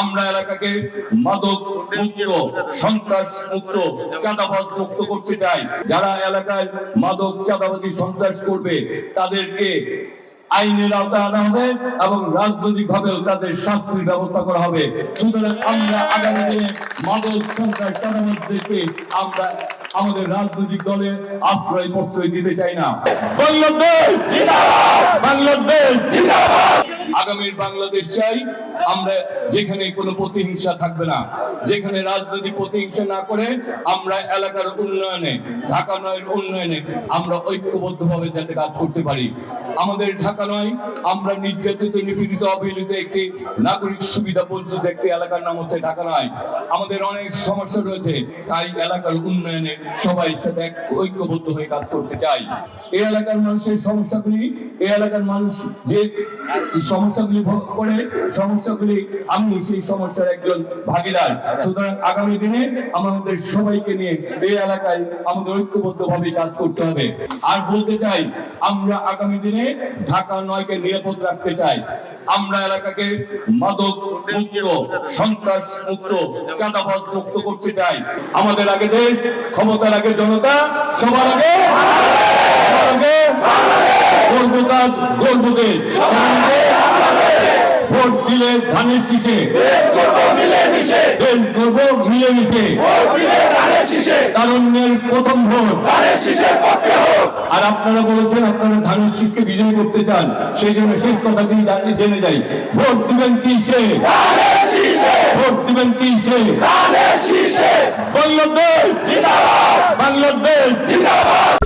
আমরা এলাকাকে মাদক মুক্ত, সন্ত্রাস মুক্ত, চাঁদাবাজ মুক্ত করতে চাই। যারা এলাকায় মাদক, চাঁদাবাজি, সন্ত্রাস করবে তাদেরকে আইনের আওতায় আনা হবে এবং রাজনৈতিক ভাবেও তাদের শাস্তির ব্যবস্থা করা হবে। সুতরাং আমরা আগামী দিনে মাদক, সন্ত্রাস, চাঁদাবাজদেরকে আমরা আমাদের রাজনৈতিক দলে আশ্রয় প্রশ্রয় দিতে চাই না। বাংলাদেশ জিন্দাবাদ! বাংলাদেশ জিন্দাবাদ! আগামীর বাংলাদেশ চাই আমরা, যেখানে কোনো প্রতিহিংসা থাকবে না, যেখানে রাজনৈতিক প্রতিহিংসা না করে আমরা এলাকার উন্নয়নে, ঢাকা নয়ের উন্নয়নে আমরা ঐক্যবদ্ধভাবে যাতে কাজ করতে পারি। আমাদের ঢাকা নয়, আমরা নির্যাতিত, নিপীড়িত, অবহেলিত একটি নাগরিক সুবিধা বঞ্চিত একটি এলাকার নাম হচ্ছে ঢাকা নয়। আমাদের অনেক সমস্যা রয়েছে, তাই এলাকার উন্নয়নে সবাই সাথে ঐক্যবদ্ধ হয়ে কাজ করতে চাই। এই এলাকার মানুষের সমস্যাগুলি, এই এলাকার মানুষ যে সমস্যাগুলি ভোগ করে, সমস্যাগুলি আমি সেই সমস্যার একজন ভাগিদার। সুতরাং আগামী দিনে আমাদের সবাইকে নিয়ে এই এলাকায় আমাদের ঐক্যবদ্ধভাবে কাজ করতে হবে। আর বলতে চাই, আমরা আগামী দিনে ঢাকা নয়কে নিরাপদ রাখতে চাই। আমরা এলাকাকে মাদক মুক্ত, সন্ত্রাস মুক্ত, চাঁদাবাজ মুক্ত করতে চাই। আমাদের আগে দেশ, ক্ষমতার আগে জনতা, সবার আগে গর্ব কাজ, গর্ব দেশ। ভোট দিলে ধানের শীষে, দেশ গর্ব মিলেমিশে, তারুণ্যের প্রথম ভোট আর আপনারা বলেছেন আপনারা ধানের শীষকে বিজয় করতে চান, সেই জন্য শেষ কথা দিয়ে জেনে যাই, ভোট দিবেন কিসে? ভোট দিবেন কিসে? বাংলাদেশ জিন্দাবাদ! বাংলাদেশ জিন্দাবাদ!